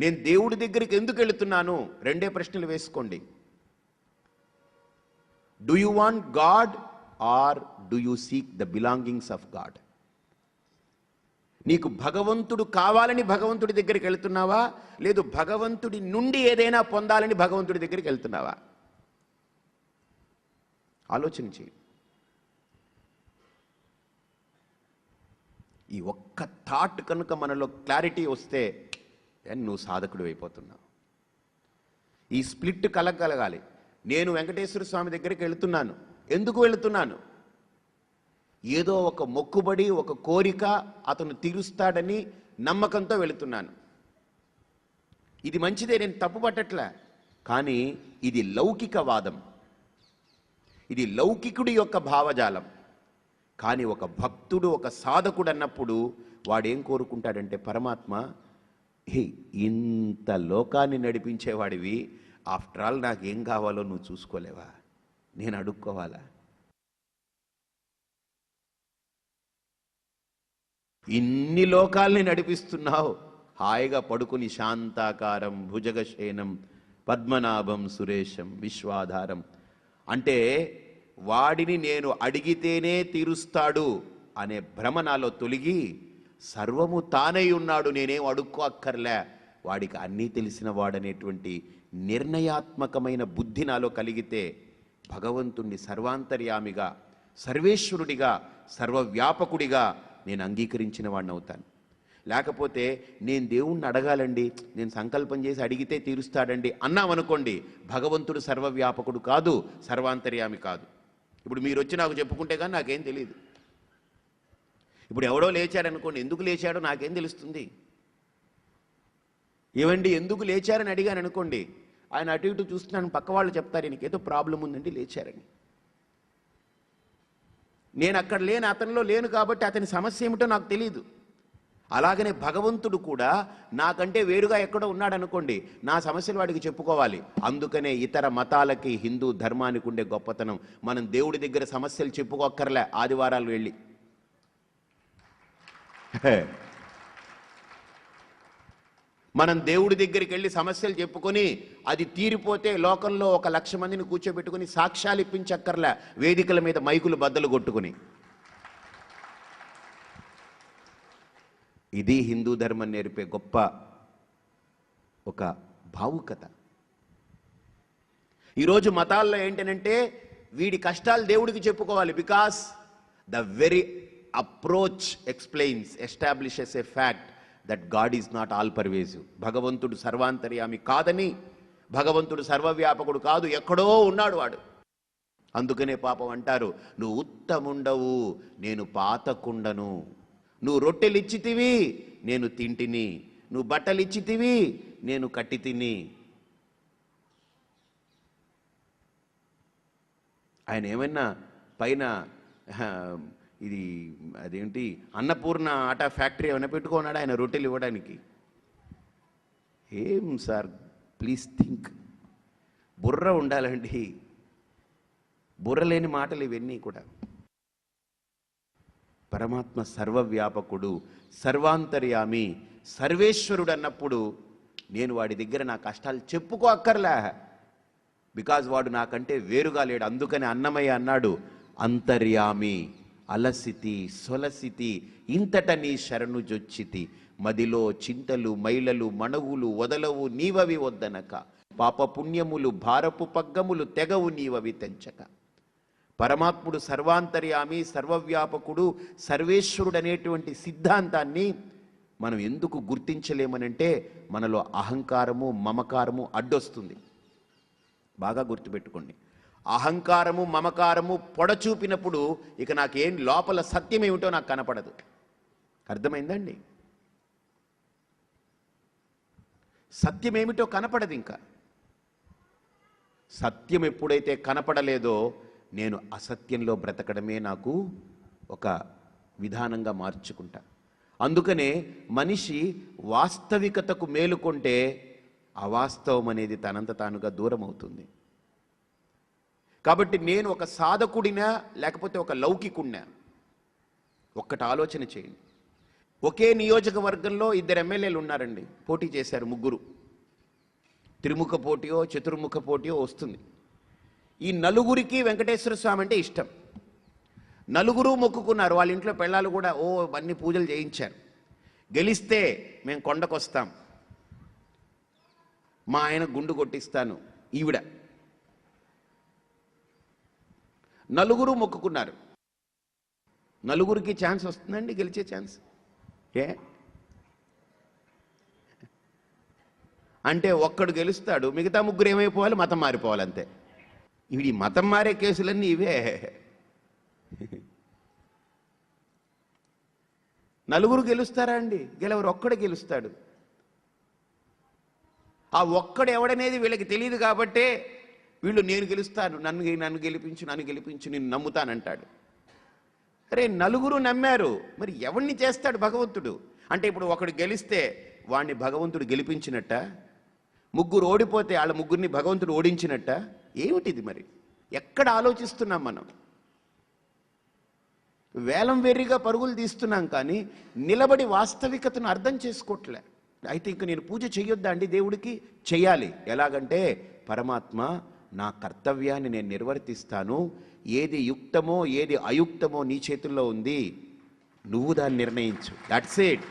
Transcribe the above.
నేను దేవుడి దగ్గరికి ఎందుకు వెళుతున్నాను? రెండే ప్రశ్నలు వేసుకోండి. Do you want God or do you seek the belongings of God? నీకు భగవంతుడు కావాలని భగవంతుడి దగ్గరికి వెళ్తున్నావా, లేదు భగవంతుడి నుండి ఏదైనా పొందాలని భగవంతుడి దగ్గరికి వెళ్తున్నావా? ఆలోచించి ఈ ఒక్క థాట్ కనుక మనలో క్లారిటీ వస్తే నువ్వు సాధకుడు అయిపోతున్నావు. ఈ స్ప్లిట్ కలగాలి. నేను వెంకటేశ్వర స్వామి దగ్గరికి వెళుతున్నాను. ఎందుకు వెళుతున్నాను? ఏదో ఒక మొక్కుబడి, ఒక కోరిక అతను తీరుస్తాడని నమ్మకంతో వెళుతున్నాను. ఇది మంచిదే, నేను తప్పు పట్టట్లే. కానీ ఇది లౌకికవాదం, ఇది లౌకికుడి యొక్క భావజాలం. కానీ ఒక భక్తుడు, ఒక సాధకుడు అన్నప్పుడు వాడేం కోరుకుంటాడంటే, పరమాత్మ ఇంత లోకాన్ని నడిపించేవాడివి, ఆఫ్టర్ ఆల్ నాకేం కావాలో నువ్వు చూసుకోలేవా? నేను అడుక్కోవాలా? ఇన్ని లోకాల్ని నడిపిస్తున్నావు, హాయిగా పడుకుని శాంతాకారం భుజగశయనం పద్మనాభం సురేశం విశ్వాధారం అంటే వాడిని నేను అడిగితేనే తీరుస్తాడు అనే భ్రమ నాలో తొలగి, సర్వము తానై ఉన్నాడు, నేనేం అడుక్కో అక్కర్లే, వాడికి అన్నీ తెలిసిన వాడనేటువంటి నిర్ణయాత్మకమైన బుద్ధి నాలో కలిగితే భగవంతుణ్ణి సర్వాంతర్యామిగా, సర్వేశ్వరుడిగా, సర్వవ్యాపకుడిగా నేను అంగీకరించిన వాడిని అవుతాను. లేకపోతే నేను దేవుణ్ణి అడగాలండి, నేను సంకల్పం చేసి అడిగితే తీరుస్తాడండి అన్నామనుకోండి, భగవంతుడు సర్వవ్యాపకుడు కాదు, సర్వాంతర్యామి కాదు. ఇప్పుడు మీరు వచ్చి నాకు చెప్పుకుంటే కానీ నాకేం తెలియదు. ఇప్పుడు ఎవడో లేచాడనుకోండి, ఎందుకు లేచాడో నాకేం తెలుస్తుంది? ఏమండి ఎందుకు లేచారని అడిగాను అనుకోండి, ఆయన అటు ఇటు చూస్తున్నాను, పక్క వాళ్ళు చెప్తారు నీకేదో ప్రాబ్లం ఉందండి లేచారని. నేను అక్కడ లేని, అతనిలో లేను కాబట్టి అతని సమస్య ఏమిటో నాకు తెలియదు. అలాగనే భగవంతుడు కూడా నాకంటే వేరుగా ఎక్కడో ఉన్నాడనుకోండి, నా సమస్యలు వాడికి చెప్పుకోవాలి. అందుకనే ఇతర మతాలకి, హిందూ ధర్మానికి ఉండే గొప్పతనం, మనం దేవుడి దగ్గర సమస్యలు చెప్పుకోక్కర్లే ఆదివారాలు వెళ్ళి. మనం దేవుడి దగ్గరికి వెళ్ళి సమస్యలు చెప్పుకొని అది తీరిపోతే లోకంలో 1,00,000 మందిని కూర్చోబెట్టుకుని సాక్ష్యాలు ఇప్పించక్కర్లే, వేదికల మీద మైకులు బద్దలు కొట్టుకుని. ఇది హిందూ ధర్మం నేర్పే గొప్ప ఒక భావుకత. ఈరోజు మతాల్లో ఏంటంటే వీడి కష్టాలు దేవుడికి చెప్పుకోవాలి. Because the very approach explains, establishes A fact that God is not all pervasive. భగవంతుడు సర్వాంతర్యామి కాదని, భగవంతుడు సర్వవ్యాపకుడు కాదు, ఎక్కడో ఉన్నాడు వాడు. అందుకనే పాపం అంటారు, నువ్వు ఉత్తముండవు, నేను పాతకుండను. నువ్వు రొట్టెలు ఇచ్చితివి, నేను తింటిని. నువ్వు బట్టలు ఇచ్చితివి, నేను కట్టి తిని. ఆయన ఏమన్నా పైన ఇది అదేంటి అన్నపూర్ణ ఆటా ఫ్యాక్టరీ ఏమైనా పెట్టుకున్నాడు ఆయన రొట్టెలు ఇవ్వడానికి? ఏం సార్, ప్లీజ్ థింక్. బుర్ర ఉండాలండి, బుర్ర లేని మాటలు ఇవన్నీ కూడా. పరమాత్మ సర్వవ్యాపకుడు, సర్వాంతర్యామి, సర్వేశ్వరుడు అన్నప్పుడు నేను వాడి దగ్గర నా కష్టాలు చెప్పుకో అక్కర్లే. బికాజ్ వాడు నాకంటే వేరుగా లేడు. అందుకని అన్నమయ్య అన్నాడు, అంతర్యామి అలసితి సొలసితి ఇంతట నీ శరణు జొచ్చితి, మదిలో చింతలు మైలలు మణుగులు వదలవు నీవవి వద్దనక, పాప పుణ్యములు భారపు పగ్గములు తెగవు నీవవి తెంచక. పరమాత్ముడు సర్వాంతర్యామి, సర్వవ్యాపకుడు, సర్వేశ్వరుడు అనేటువంటి సిద్ధాంతాన్ని మనం ఎందుకు గుర్తించలేమనంటే మనలో అహంకారము, మమకారము అడ్డొస్తుంది. బాగా గుర్తుపెట్టుకోండి. అహంకారము, మమకారము పొడచూపినప్పుడు ఇక నాకేం లోపల సత్యం ఏమిటో నాకు కనపడదు. అర్థమైందండి? సత్యం ఏమిటో కనపడదు. ఇంకా సత్యం ఎప్పుడైతే కనపడలేదో నేను అసత్యంలో బ్రతకడమే నాకు ఒక విధానంగా మార్చుకుంటా. అందుకనే మనిషి వాస్తవికతకు మేలుకొంటే అవాస్తవం అనేది తనంత తానుగా దూరం అవుతుంది. కాబట్టి నేను ఒక సాధకుడినా లేకపోతే ఒక లౌకికుడినా? ఒక్కటి ఆలోచన చేయండి. ఒకే నియోజకవర్గంలో 2 ఎమ్మెల్యేలు ఉన్నారండి, పోటీ చేశారు, ముగ్గురు. త్రిముఖ పోటీయో చతుర్ముఖ పోటీయో వస్తుంది. ఈ నలుగురికి వెంకటేశ్వర స్వామి అంటే ఇష్టం. నలుగురు మొక్కుకున్నారు, వాళ్ళ ఇంట్లో పెళ్ళాలు కూడా అన్ని పూజలు చేయించారు. గెలిస్తే మేము కొండకొస్తాం, మా ఆయన గుండు కొట్టిస్తాను ఈవిడ. నలుగురు మొక్కుకున్నారు. నలుగురికి ఛాన్స్ వస్తుందండి, గెలిచే ఛాన్స్? అంటే ఒక్కడు గెలుస్తాడు, మిగతా ముగ్గురు ఏమైపోవాలి? మతం మారిపోవాలి, అంతే. ఈ మతం మారే కేసులన్నీ ఇవే. నలుగురు గెలుస్తారా అండి? గెలవరు, ఒక్కడే గెలుస్తాడు. ఆ ఒక్కడు ఎవడనేది వీళ్ళకి తెలియదు కాబట్టే వీళ్ళు నేను గెలుస్తాను, నన్ను గెలిపించు, నేను నమ్ముతానంటాడు. అరే, నలుగురు నమ్మారు, మరి ఎవరిని చేస్తాడు భగవంతుడు? అంటే ఇప్పుడు ఒకడు గెలిస్తే వాడిని భగవంతుడు గెలిపించినట్ట, ముగ్గురు ఓడిపోతే వాళ్ళ ముగ్గురిని భగవంతుడు ఓడించినట్ట? ఏమిటిది మరి? ఎక్కడ ఆలోచిస్తున్నాం మనం? వేలం వెర్రిగా పరుగులు తీస్తున్నాం, కానీ నిలబడి వాస్తవికతను అర్థం చేసుకోవట్లే. అయితే ఇంక నేను పూజ చెయ్యొద్దా అండి? దేవుడికి చెయ్యాలి. ఎలాగంటే, పరమాత్మ నా కర్తవ్యాన్ని నేను నిర్వర్తిస్తాను, ఏది యుక్తమో ఏది అయుక్తమో నీ చేతుల్లో ఉంది, నువ్వు దాన్ని నిర్ణయించు. That's it.